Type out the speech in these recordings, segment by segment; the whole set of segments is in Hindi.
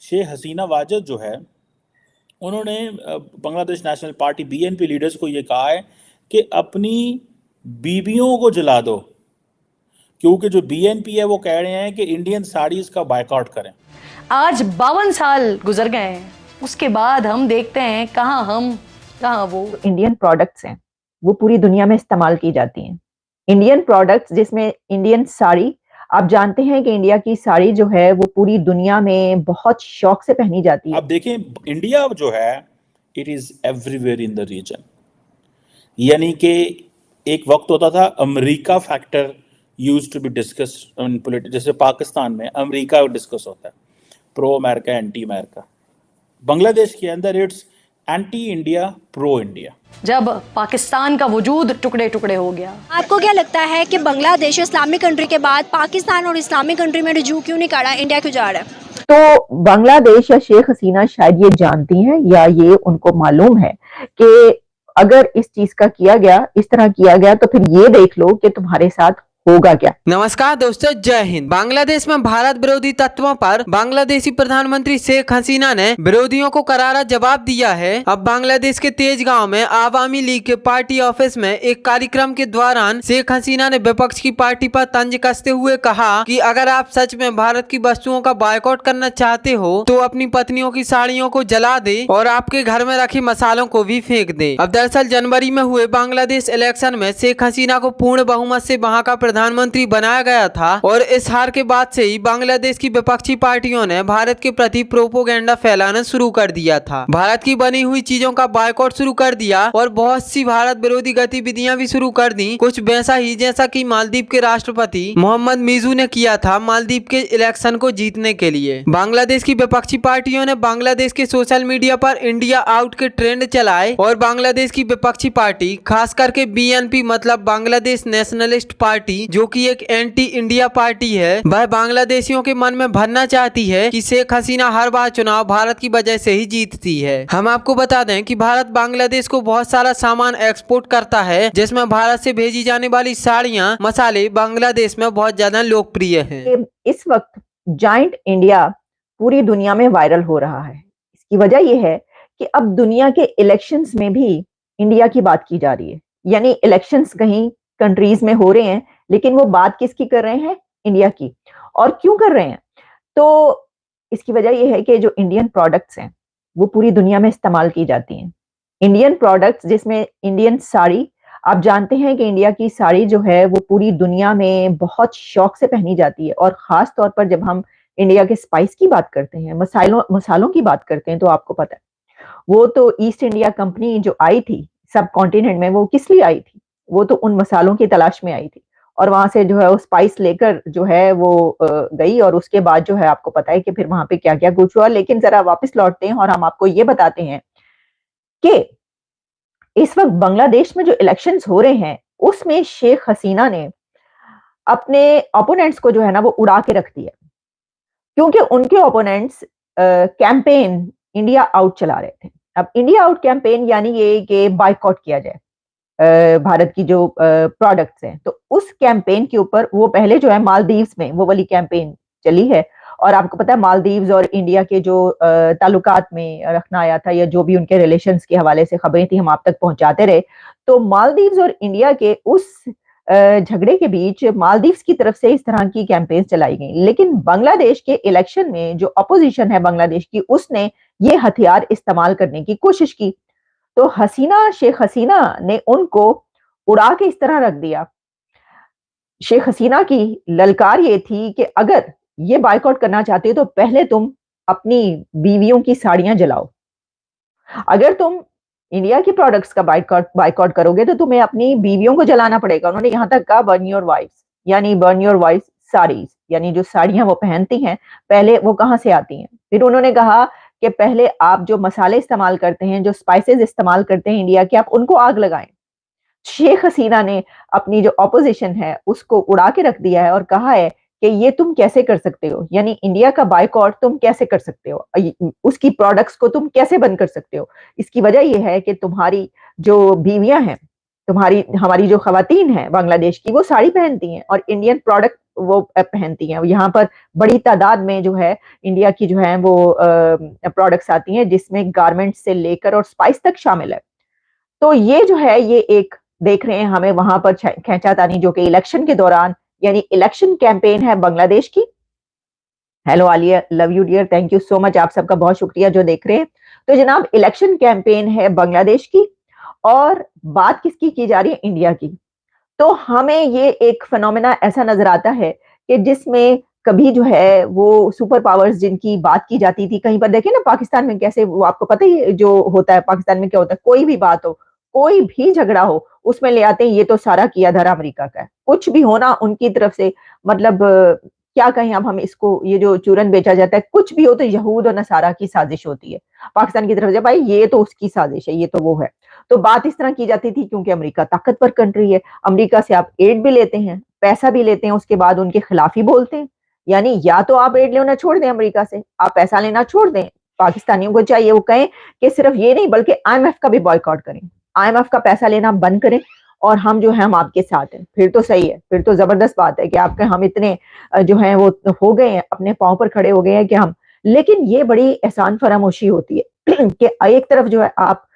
शेख हसीना वाजद जो है, उन्होंने Bangladesh national party BNP leaders को ये कहा है कि अपनी बीवियों को जला दो, क्योंकि जो बीएनपी है वो कह रहे हैं कि इंडियन साड़ीज का बायकॉट करें। आज 52 साल गुजर गए हैं, उसके बाद हम देखते हैं कहाँ हम कहाँ वो। इंडियन प्रोडक्ट्स हैं वो पूरी दुनिया में इस्तेमाल की जाती हैं। इंडियन प्रोडक्ट्स जिसमें इंडियन साड़ी, आप जानते हैं कि इंडिया की साड़ी जो है वो पूरी दुनिया में बहुत शौक से पहनी जाती है। आप देखें, इंडिया जो है it is everywhere in the region, यानी कि एक वक्त होता था America factor used to be discuss in politics. जैसे पाकिस्तान में अमेरिका डिस्कस होता है, pro America anti America. Bangladesh के अंदर it's anti India pro India. जब पाकिस्तान का वजूद टुकड़े टुकड़े हो गया। आपको क्या लगता है कि बांग्लादेश इस्लामिक कंट्री के बाद पाकिस्तान और इस्लामिक कंट्री में रुजू क्यों नहीं करा, इंडिया क्यों जा रहा है? तो बांग्लादेश या शेख हसीना शायद ये जानती हैं या ये उनको मालूम है कि अगर इस चीज का किया गया, इस तरह किया गया, तो फिर ये देख लो कि तुम्हारे साथ होगा क्या। नमस्कार दोस्तों, जय हिंद। बांग्लादेश में भारत विरोधी तत्वों पर बांग्लादेशी प्रधानमंत्री शेख हसीना ने विरोधियों को करारा जवाब दिया है। अब बांग्लादेश के तेजगांव में आवामी लीग के पार्टी ऑफिस में एक कार्यक्रम के दौरान शेख हसीना ने विपक्ष की पार्टी पर तंज कसते हुए कहा कि अगर आप सच में भारत की वस्तुओं का बायकॉट करना चाहते हो तो अपनी पत्नियों की साड़ियों को जला दे और आपके घर में रखे मसालों को भी फेंक दे। अब दरअसल जनवरी में हुए बांग्लादेश इलेक्शन में शेख हसीना को पूर्ण बहुमत से वहाँ का प्रधानमंत्री बनाया गया था और इस हार के बाद से ही बांग्लादेश की विपक्षी पार्टियों ने भारत के प्रति प्रोपोगेंडा फैलाना शुरू कर दिया था। भारत की बनी हुई चीजों का बायकॉट शुरू कर दिया और बहुत सी भारत विरोधी गतिविधियां भी शुरू कर दी। कुछ वैसा ही जैसा कि मालदीव के राष्ट्रपति मोहम्मद मीजू ने किया था मालदीव के इलेक्शन को जीतने के लिए। बांग्लादेश की विपक्षी पार्टियों ने बांग्लादेश के सोशल मीडिया पर इंडिया आउट के ट्रेंड चलाए और बांग्लादेश की विपक्षी पार्टी खास करके बीएनपी मतलब बांग्लादेश नेशनलिस्ट पार्टी जो कि एक एंटी इंडिया पार्टी है, वह बांग्लादेशियों के मन में भरना चाहती है कि शेख हसीना हर बार चुनाव भारत की वजह से ही जीतती है। हम आपको बता दें कि भारत बांग्लादेश को बहुत सारा सामान एक्सपोर्ट करता है, जिसमें भारत से भेजी जाने वाली साड़ियाँ, मसाले बांग्लादेश में बहुत ज्यादा लोकप्रिय हैं। इस वक्त जाइंट इंडिया पूरी दुनिया में वायरल हो रहा है। इसकी वजह यह है कि अब दुनिया के इलेक्शंस में भी इंडिया की बात की जा रही है, यानी इलेक्शंस कहीं कंट्रीज में हो रहे हैं लेकिन वो बात किसकी कर रहे हैं? इंडिया की। और क्यों कर रहे हैं? तो इसकी वजह यह है कि जो इंडियन प्रोडक्ट्स हैं वो पूरी दुनिया में इस्तेमाल की जाती हैं। इंडियन प्रोडक्ट्स जिसमें इंडियन साड़ी, आप जानते हैं कि इंडिया की साड़ी जो है वो पूरी दुनिया में बहुत शौक से पहनी जाती है और खास तौर पर जब हम इंडिया के स्पाइस की बात करते हैं, मसालों की बात करते हैं, तो आपको पता है वो तो ईस्ट इंडिया कंपनी जो आई थी सब कॉन्टिनेंट में, वो किस लिए आई थी? वो तो उन मसालों की तलाश में आई थी और वहां से जो है वो स्पाइस लेकर जो है वो गई और उसके बाद जो है आपको पता है कि फिर वहां पे क्या क्या कुछ हुआ। लेकिन जरा वापस लौटते हैं और हम आपको ये बताते हैं कि इस वक्त बांग्लादेश में जो इलेक्शंस हो रहे हैं उसमें शेख हसीना ने अपने ओपोनेंट्स को जो है ना वो उड़ा के रख दिया, क्योंकि उनके ओपोनेंट्स कैंपेन इंडिया आउट चला रहे थे। अब इंडिया आउट कैंपेन यानी ये कि बायकॉट किया जाए भारत की जो प्रोडक्ट्स हैं, तो उस कैंपेन के ऊपर वो पहले जो है मालदीव्स में वो वाली कैंपेन चली है और आपको पता है मालदीव्स और इंडिया के जो ताल्लुकात में रखना आया था या जो भी उनके रिलेशंस के हवाले से खबरें थी हम आप तक पहुंचाते रहे। तो मालदीव्स और इंडिया के उस झगड़े के बीच मालदीव्स की तरफ से इस तरह की कैंपेन चलाई गई, लेकिन बांग्लादेश के इलेक्शन में जो अपोजिशन है बांग्लादेश की उसने ये हथियार इस्तेमाल करने की कोशिश की। तो शेख हसीना ने उनको उड़ा के इस तरह रख दिया। शेख हसीना की ललकार ये थी कि अगर ये बायकॉट करना चाहते हो तो पहले तुम अपनी बीवियों की साड़ियां जलाओ। अगर तुम इंडिया की प्रोडक्ट्स का बायकॉट करोगे तो तुम्हें अपनी बीवियों को जलाना पड़ेगा। उन्होंने यहां तक कहा बर्न योर वाइफ्स, यानी बर्न योर वाइफ्स साड़ीज, यानी जो साड़ियां वो पहनती हैं पहले वो कहां से आती हैं। फिर उन्होंने कहा कि पहले आप जो मसाले इस्तेमाल करते हैं, जो स्पाइसेस इस्तेमाल करते हैं इंडिया के, आप उनको आग लगाएं। शेख हसीना ने अपनी जो ऑपोजिशन है उसको उड़ा के रख दिया है और कहा है कि ये तुम कैसे कर सकते हो, यानी इंडिया का बायकॉट तुम कैसे कर सकते हो, उसकी प्रोडक्ट्स को तुम कैसे बंद कर सकते हो। इसकी वजह यह है कि तुम्हारी जो बीवियां हैं, हमारी जो खवातीन हैं बांग्लादेश की, वो साड़ी पहनती हैं और इंडियन प्रोडक्ट वो पहनती हैं। यहाँ पर बड़ी तादाद में जो है इंडिया की जो है वो प्रोडक्ट्स आती हैं, जिसमें गारमेंट से लेकर और स्पाइस तक शामिल है। तो ये जो है ये एक देख रहे हैं हमें वहां पर खींचातानी, जो कि इलेक्शन के दौरान, यानी इलेक्शन कैंपेन है बांग्लादेश की। Hello Alia, love you dear, thank you so much, आप सबका बहुत शुक्रिया जो देख रहे हैं। तो जनाब इलेक्शन कैंपेन है बांग्लादेश की और बात किसकी की जा रही है? इंडिया की। तो हमें ये एक फिनोमेना ऐसा नजर आता है कि जिसमें कभी जो है वो सुपर पावर्स जिनकी बात की जाती थी, कहीं पर देखें ना पाकिस्तान में कैसे, वो आपको पता ही जो होता है पाकिस्तान में क्या होता है, कोई भी बात हो, कोई भी झगड़ा हो, उसमें ले आते हैं ये तो सारा किया धरा अमेरिका का है, कुछ भी होना उनकी तरफ से, मतलब क्या कहें अब हम इसको, ये जो चूरन बेचा जाता है, कुछ भी हो तो यहूद और नसारा की साजिश होती है पाकिस्तान की तरफ से, भाई ये तो उसकी साजिश है, ये तो वो है। तो बात इस तरह की जाती थी क्योंकि अमेरिका ताकतवर कंट्री है, अमेरिका से आप एड भी लेते हैं, पैसा भी लेते हैं, उसके बाद उनके खिलाफ ही बोलते हैं। यानी या तो आप एड लेना छोड़ दें अमेरिका से, आप पैसा लेना छोड़ दें, पाकिस्तानियों को चाहिए वो कहें कि सिर्फ ये नहीं बल्कि आईएमएफ का भी बॉयकॉट करें, आईएमएफ का पैसा लेना बंद करें और हम जो है हम आपके साथ हैं, फिर तो सही है, फिर तो जबरदस्त बात है कि आपके हम इतने जो है वो हो गए हैं, अपने पांव पर खड़े हो गए हैं कि हम, लेकिन ये बड़ी एहसान फरामोशी होती है कि एक तरफ जो है आप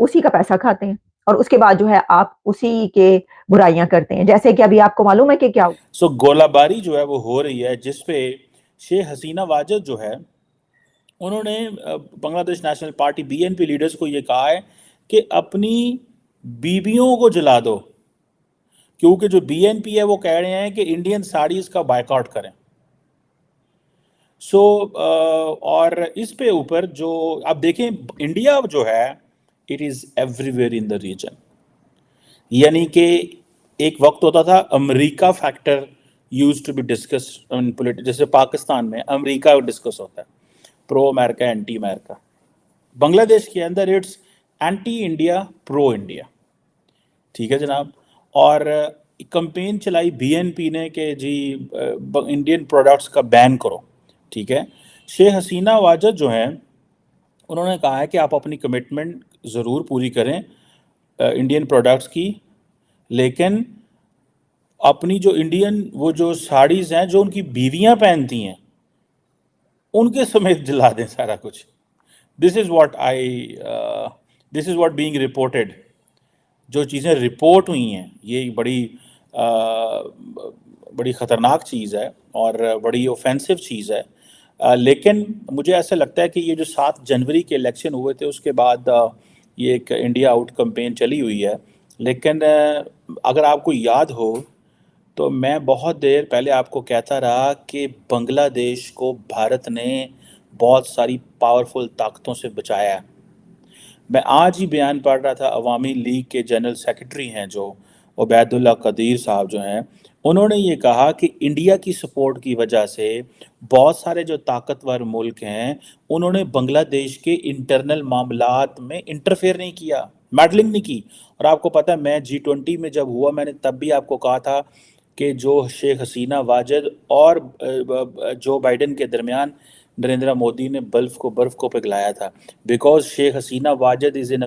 उसी का पैसा खाते हैं और उसके बाद जो है आप उसी के बुराइयां करते हैं, जैसे कि अभी आपको मालूम है कि क्या सो गोलाबारी जो है वो हो रही है, जिसपे शेख हसीना वाजद जो है उन्होंने Bangladesh national party BNP leaders को ये कहा है कि अपनी बीवियों को जला दो, क्योंकि जो बीएनपी है वो कह रहे हैं कि इंडियन साड़ीज का बायकॉट करें। सो और इस पे ऊपर जो आप देखें, इंडिया जो है it is everywhere in the region. यानी कि एक वक्त होता था America factor used to be discuss in politics, जैसे पाकिस्तान में अमेरिका डिस्कस होता है, pro America anti America. Bangladesh के अंदर it's anti India pro India, ठीक है जनाब। और कंपेन चलाई बीएनपी ने कि जी इंडियन प्रोडक्ट्स का बैन करो, ठीक है। शेख हसीना वाजद जो हैं उन्होंने कहा है कि आप अपनी कमिटमेंट ज़रूर पूरी करें इंडियन प्रोडक्ट्स की, लेकिन अपनी जो इंडियन वो जो साड़ीज़ हैं जो उनकी बीवियां पहनती हैं उनके समेत जला दें सारा कुछ। This is what being reported. जो चीज़ें रिपोर्ट हुई हैं ये बड़ी ख़तरनाक चीज़ है और बड़ी ऑफेंसिव चीज़ है। लेकिन मुझे ऐसा लगता है कि ये जो 7 जनवरी के इलेक्शन हुए थे उसके बाद ये एक इंडिया आउट कैंपेन चली हुई है। लेकिन अगर आपको याद हो तो मैं बहुत देर पहले आपको कहता रहा कि बांग्लादेश को भारत ने बहुत सारी पावरफुल ताकतों से बचाया है। मैं आज ही बयान पढ़ रहा था, अवामी लीग के जनरल सेक्रेटरी हैं जो उबैदुल्ला कदीर साहब जो हैं, उन्होंने ये कहा कि इंडिया की सपोर्ट की वजह से बहुत सारे जो ताकतवर मुल्क हैं उन्होंने बांग्लादेश के इंटरनल मामलात में इंटरफेयर नहीं किया, मैडलिंग नहीं की। और आपको पता है मैं G20 में जब हुआ मैंने तब भी आपको कहा था कि जो शेख हसीना वाजद और जो बाइडन के दरमियान नरेंद्र मोदी ने बर्फ़ को पिघलाया था, because Sheikh Hasina Wajed is in